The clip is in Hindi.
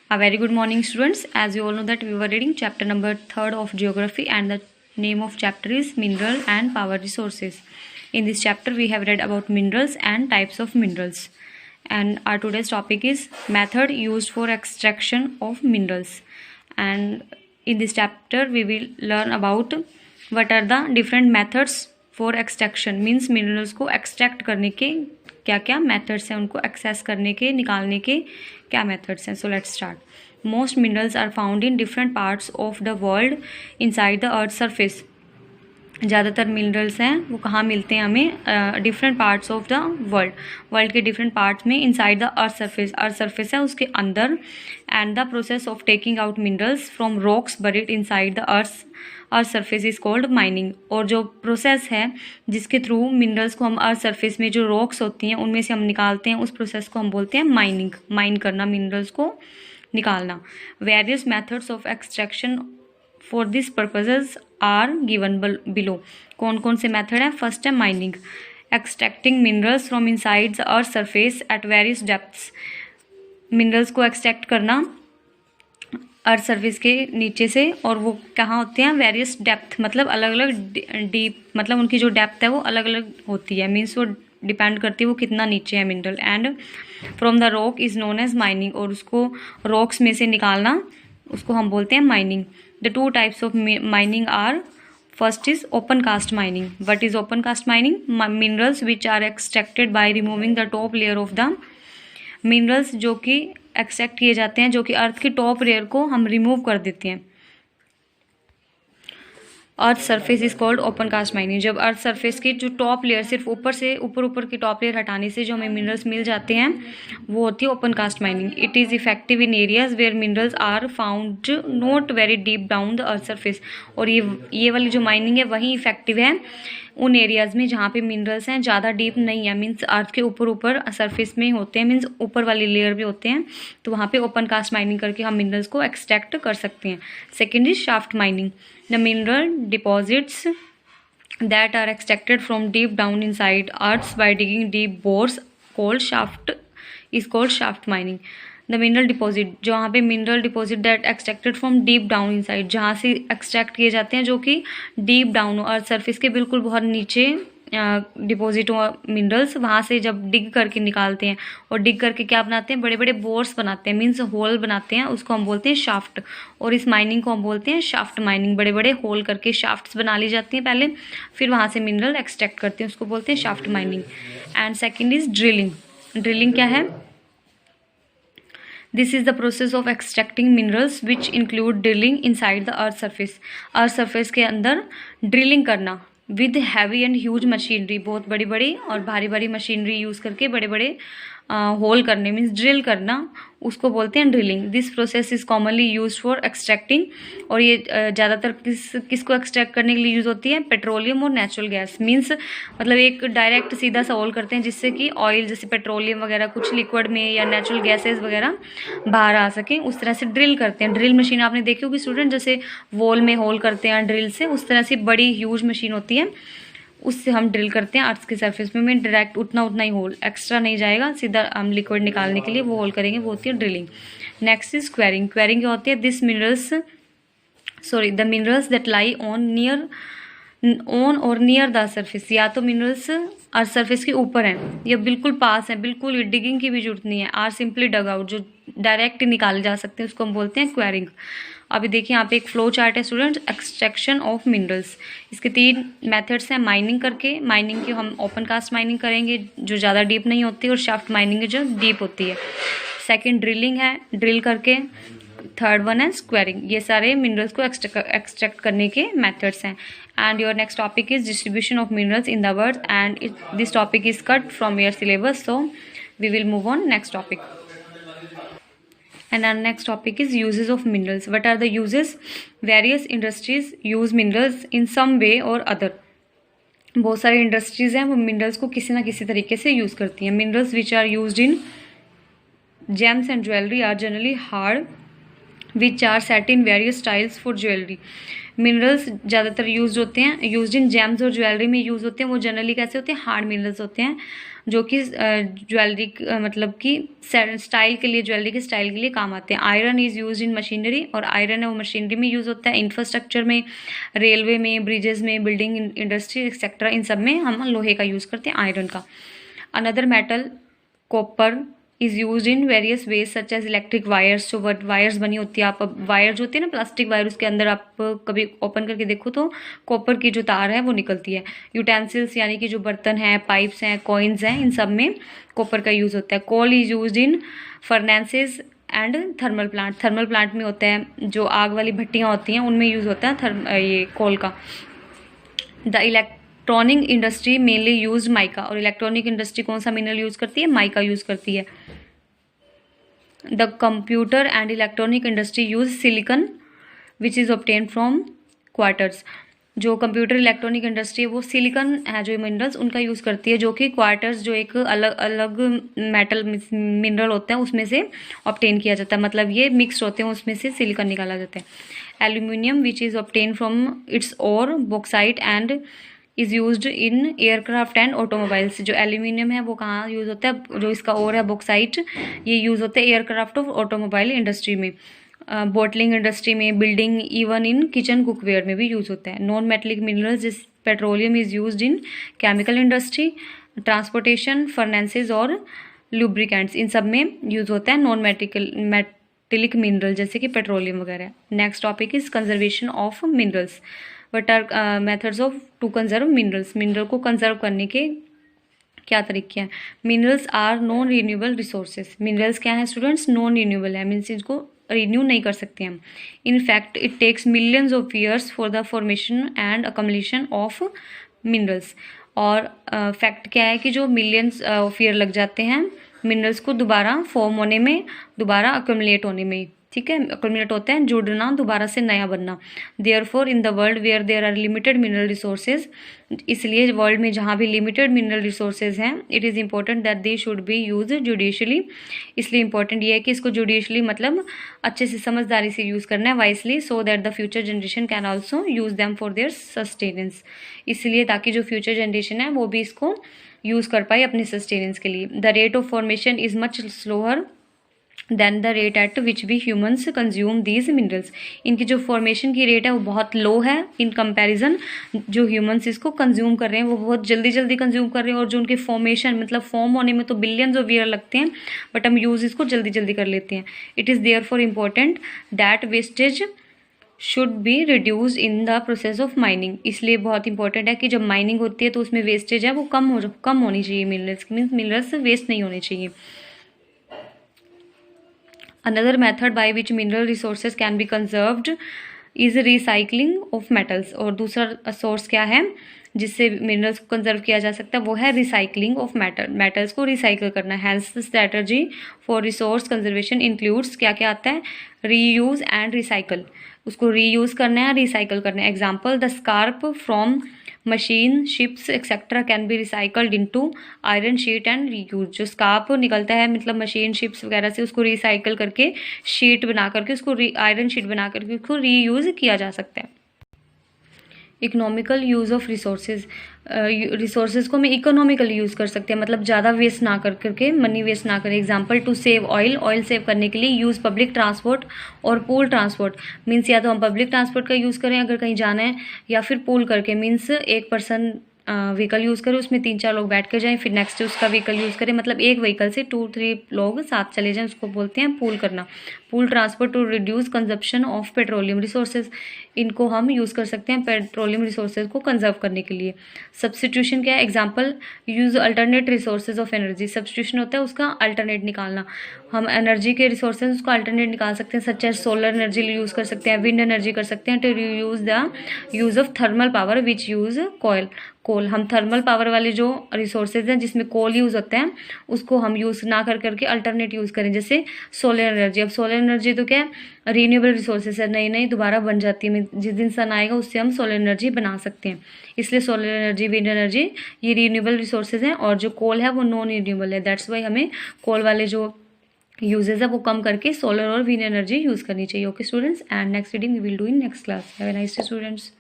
A very good morning, students. As you all know that we were reading chapter number 3rd of geography, and the name of chapter is mineral and power resources. In this chapter we have read about minerals and types of minerals, and our today's topic is method used for extraction of minerals. And in this chapter we will learn about what are the different methods for extraction, means minerals को extract करने के क्या क्या मेथड्स हैं, उनको एक्सेस करने के, निकालने के क्या मेथड्स हैं. So let's start. Most minerals are found in different parts of the world inside the earth surface. ज़्यादातर मिनरल्स हैं वो कहाँ मिलते हैं हमें? Different parts of the world के डिफरेंट पार्ट्स में इनसाइड द अर्थ सरफेस है उसके अंदर. And the process of taking out minerals from rocks buried inside the earth surface is called mining. और जो प्रोसेस है जिसके थ्रू मिनरल्स को हम अर्थ सरफेस में जो रॉक्स होती हैं उनमें से हम निकालते हैं, उस प्रोसेस को हम बोलते हैं माइनिंग. माइन करना, मिनरल्स को निकालना. Various methods of extraction for this purposes are given below. कौन कौन से मेथड हैं? फर्स्ट है mining, extracting minerals from inside the earth surface at various depths. Minerals को एक्सट्रैक्ट करना अर्थ सरफेस के नीचे से, और वो कहाँ होते हैं? वेरियस डेप्थ, मतलब अलग अलग डीप, मतलब उनकी जो डेप्थ है वो अलग अलग होती है, मीन्स वो डिपेंड करती है वो कितना नीचे है mineral. And from the rock is known as mining. और उसको रॉक्स में से निकालना उसको हम बोलते हैं mining. The two types of mining are, first is open cast mining. What is open cast mining? Minerals which are extracted by removing the top layer of the minerals, जो कि एक्सट्रैक्ट किए जाते हैं, जो कि अर्थ की टॉप लेयर को हम रिमूव कर देते हैं. Earth surface is called open cast mining. जब अर्थ सरफेस की जो टॉप लेयर, सिर्फ ऊपर की टॉप लेयर हटाने से जो हमें मिनरल्स मिल जाते हैं वो होती है open cast mining. It is effective in areas where minerals are found not very deep down the earth surface. और ये वाली जो माइनिंग है वही इफेक्टिव है उन एरियाज़ में जहाँ पे मिनरल्स हैं ज़्यादा डीप नहीं है, मीन्स अर्थ के ऊपर सरफेस में होते हैं, मीन्स ऊपर वाली लेयर भी होते हैं, तो वहाँ पे ओपन कास्ट माइनिंग करके हम मिनरल्स को एक्सट्रैक्ट कर सकते हैं. Second is shaft mining. The mineral deposits that are extracted from deep down inside earth by digging deep bores is called shaft mining. The mineral deposit, जहाँ पे mineral deposit that extracted from deep down inside, जहाँ से एक्सट्रैक्ट किए जाते हैं जो कि डीप डाउन हो, अर्थ सरफेस के बिल्कुल बहुत नीचे डिपॉजिट हो मिनरल्स, वहाँ से जब डिग करके निकालते हैं और डिग करके क्या बनाते हैं? बड़े बड़े बोर्स बनाते हैं, मीन्स होल बनाते हैं, उसको हम बोलते हैं शाफ्ट. और इस माइनिंग को हम बोलते हैं शाफ्ट माइनिंग. बड़े बड़े होल करके शाफ्ट्स बना ली जाती हैं पहले, फिर वहाँ से मिनरल एक्सट्रैक्ट करते हैं, उसको बोलते हैं shaft mining. And second is drilling. Drilling क्या है? This is the process of extracting minerals which include drilling inside the earth surface. Earth surface के अंदर ड्रिलिंग करना with heavy and huge machinery, बहुत बड़ी बड़ी और भारी भारी मशीनरी यूज़ करके बड़े बड़े होल करने, मीन्स ड्रिल करना, उसको बोलते हैं drilling. This process is commonly use for extracting. और ये ज़्यादातर किसको एक्सट्रैक्ट करने के लिए यूज़ होती है? पेट्रोलियम और नेचुरल गैस. मीन्स मतलब एक डायरेक्ट सीधा सा होल करते हैं जिससे कि ऑयल जैसे पेट्रोलियम वगैरह कुछ लिक्विड में या नेचुरल गैसेज वगैरह बाहर आ सकें, उस तरह से ड्रिल करते हैं. ड्रिल मशीन आपने देखी होगी स्टूडेंट, जैसे वॉल में होल करते हैं ड्रिल से, उस तरह से बड़ी ह्यूज मशीन होती है, उससे हम ड्रिल करते हैं अर्थ के सरफेस में डायरेक्ट उतना ही होल, एक्स्ट्रा नहीं जाएगा, सीधा हम लिक्विड निकालने के लिए वो होल करेंगे, वो होती है drilling. Next is quarrying. Quarrying क्या होती है? The minerals that lie on और नियर द सरफेस. या तो मिनरल्स अर्थ सरफेस के ऊपर हैं या बिल्कुल पास हैं, बिल्कुल डिगिंग की भी जरूरत नहीं है, आर सिंपली डग आउट, जो डायरेक्ट निकाले जा सकते हैं, उसको हम बोलते हैं क्वेरिंग. अभी देखिए यहाँ पे एक फ्लो चार्ट है स्टूडेंट्स, एक्सट्रैक्शन ऑफ मिनरल्स. इसके 3 मेथड्स हैं. माइनिंग करके, माइनिंग की हम ओपन कास्ट माइनिंग करेंगे जो ज़्यादा डीप नहीं होती, और शाफ्ट माइनिंग जो डीप होती है. सेकंड ड्रिलिंग है, ड्रिल करके. थर्ड वन है स्क्वेरिंग. ये सारे मिनरल्स को एक्सट्रैक्ट करने के मेथड्स हैं. And your next topic is distribution of minerals in the world, and this topic is cut from your syllabus, so we will move on next topic. And our next topic is uses of minerals. What are the uses? Various industries use minerals in some way or other. बहुत सारी इंडस्ट्रीज हैं वो मिनरल्स को किसी ना किसी तरीके से यूज़ करती हैं. Minerals which are used in gems and jewelry are generally hard, which are set in various styles for jewelry. Minerals ज़्यादातर यूज इन जेम्स और ज्वेलरी में यूज़ होते हैं, वो जनरली कैसे होते हैं? हार्ड मिनरल्स होते हैं, जो कि ज्वेलरी मतलब कि स्टाइल के लिए, ज्वेलरी के स्टाइल के लिए काम आते हैं। Iron is use in machinery, और आयरन है वो मशीनरी में यूज़ होता है, इंफ्रास्ट्रक्चर में, रेलवे में, ब्रिजेस में, बिल्डिंग इंडस्ट्री एक्सेट्रा, इन सब में हम लोहे का यूज़ करते हैं, आयरन का। Another metal copper is use in various ways such as electric wires, जो वायर्स बनी होती है, आप वायर जो होती है ना प्लास्टिक वायर, उसके अंदर आप कभी ओपन करके देखो तो कॉपर की जो तार है वो निकलती है। यूटेंसिल्स यानी कि जो बर्तन हैं, पाइप्स हैं, कॉइन्स हैं, इन सब में कॉपर का यूज़ होता है। Coal is use in furnaces and thermal plant, thermal plant में होता है, जो आग वाली भट्टियाँ होती हैं उनमें यूज़ होता है ये कोल का। The electronic industry mainly use mica, और इलेक्ट्रॉनिक इंडस्ट्री कौन सा मिनरल यूज़ करती है? माइका यूज़ करती है। The computer and electronic industry use silicon which is obtain from quarters, जो कंप्यूटर इलेक्ट्रॉनिक इंडस्ट्री है वो सिलिकन है जो मिनरल्स उनका यूज़ करती है, जो कि क्वार्टर्स जो एक अलग अलग मेटल मिनरल होता है उसमें से ऑब्टेन किया जाता है, मतलब ये मिक्स होते हैं, उसमें से सिलिकन निकाला जाता है। Aluminium which is obtain from its ore bauxite and is used in aircraft and automobiles, जो एल्यूमिनियम है वो कहाँ यूज़ होता है? जो इसका ओर है बॉक्साइट, ये यूज़ होता है एयरक्राफ्ट और ऑटोमोबाइल इंडस्ट्री में, बॉटलिंग इंडस्ट्री में, building, even in kitchen cookware में भी यूज़ होता है। नॉन मेटलिक मिनरल्स जिस petroleum is used in chemical industry, transportation, furnaces और लुब्रिकेंट्स, इन सब में यूज़ होता है नॉन मेटलिक मिनरल जैसे कि पेट्रोलियम वगैरह। Next topic is conservation of minerals. What are methods of to conserve minerals, mineral को कंजर्व करने के क्या तरीके हैं? Minerals are non renewable resources, minerals क्या है स्टूडेंट्स? नॉन रिन्यूएबल है, मीन्स इसको रिन्यू नहीं कर सकते हम। In fact it takes millions of years for the formation and accumulation of minerals, और फैक्ट क्या है कि जो मिलियंस ऑफ ईयर लग जाते हैं मिनरल्स को दोबारा फॉर्म होने में, दोबारा अकमलेट होने में, ठीक है, अकमलेट होता है जुड़ना, दोबारा से नया बनना। Therefore in the world where there are limited mineral resources, इसलिए वर्ल्ड में जहाँ भी लिमिटेड मिनरल रिसोर्सेज हैं, it is important that they should be use judicially, इसलिए इंपॉर्टेंट ये है कि इसको जुडिशली मतलब अच्छे से समझदारी से यूज़ करना है, wisely, so that the future generation can also use them for their sustenance, इसलिए ताकि जो फ्यूचर जनरेशन है वो भी इसको यूज़ कर पाए अपने सस्टेनेंस के लिए। The rate of formation is much slower then the rate at विच भी ह्यूमन्स कंज्यूम दीज मिनरल्स, इनकी जो फॉर्मेशन की रेट है वो बहुत लो है इन कंपैरिजन, जो ह्यूमन्स इसको कंज्यूम कर रहे हैं वो बहुत जल्दी जल्दी कंज्यूम कर रहे हैं, और जो उनकी फॉर्मेशन मतलब फॉर्म होने में तो बिलियंस ऑफ ईयर लगते हैं, बट हम यूज़ इसको जल्दी जल्दी कर लेते हैं। It is therefore important that wastage should be reduce in the process of mining, इसलिए बहुत इंपॉर्टेंट है कि जब माइनिंग होती है तो उसमें वेस्टेज है वो कम होनी चाहिए, मिनरल्स मीन्स मिनरल्स वेस्ट नहीं होने चाहिए। Another method by which mineral resources can be conserved is recycling of metals, और दूसरा सोर्स क्या है जिससे मिनरल्स को कंजर्व किया जा सकता है, वो है रिसाइकलिंग ऑफ मेटल्स को रिसाइकल करना। Hence the strategy for resource conservation includes, क्या क्या आता है? रीयूज एंड रिसाइकल, उसको रीयूज करना है, रिसाइकल करना है। Example the scrap from machine, ships etcetera can be recycled into iron sheet and reuse, जो स्कार्प निकलता है मतलब मशीन, शिप्स वगैरह से, उसको रिसाइकल करके शीट बना करके उसको आयरन शीट बना करके उसको रीयूज किया जा सकता है। Economical use of resources, resources को हम इकोनॉमिकली यूज़ कर सकते हैं, मतलब ज़्यादा वेस्ट ना कर करके, मनी वेस्ट ना करें। Example to save oil, oil save करने के लिए यूज़ पब्लिक ट्रांसपोर्ट और पूल ट्रांसपोर्ट, मीन्स या तो हम पब्लिक ट्रांसपोर्ट का यूज़ करें अगर कहीं जाना है, या फिर पूल करके, मीन्स एक पर्सन व्हीकल यूज़ करें, उसमें 3-4 लोग बैठ कर जाएं, फिर नेक्स्ट उसका व्हीकल यूज़ करें, मतलब एक व्हीकल से 2-3 लोग साथ चले जाएं, उसको बोलते हैं पूल करना। Pool transport to reduce consumption of petroleum resources, इनको हम यूज़ कर सकते हैं पेट्रोलियम रिसोर्सेज को कंजर्व करने के लिए। सब्सटीट्यूशन क्या है? Example use alternate resources of energy, substitution होता है उसका अल्टरनेट निकालना, हम एनर्जी के रिसोर्सेज उसको अल्टरनेट निकाल सकते हैं, such as solar energy use कर सकते हैं, विंड एनर्जी कर सकते हैं, to use the use of thermal power which use coal, हम थर्मल पावर वाले जो रिसोर्सेज हैं जिसमें कोल यूज़ होता है उसको हम यूज़ ना कर करके अल्टरनेट यूज़ करें, जैसे सोलर एनर्जी। अब सोलर एनर्जी तो क्या है? रीन्यूएबल रिसोर्सेज है, नई नई दोबारा बन जाती है, जिस दिन सन आएगा उससे हम सोलर एनर्जी बना सकते हैं, इसलिए सोलर एनर्जी, विंड एनर्जी ये रीन्यूएबल रिसोर्सेज हैं, और जो कोल है वो नॉन रीन्यूएबल है, दैट्स वाई हमें कोल वाले जो यूजेज है वो कम करके सोलर और विंड एनर्जी यूज़ करनी चाहिए। Okay students, and next reading we will do in next class. Have a nice day students.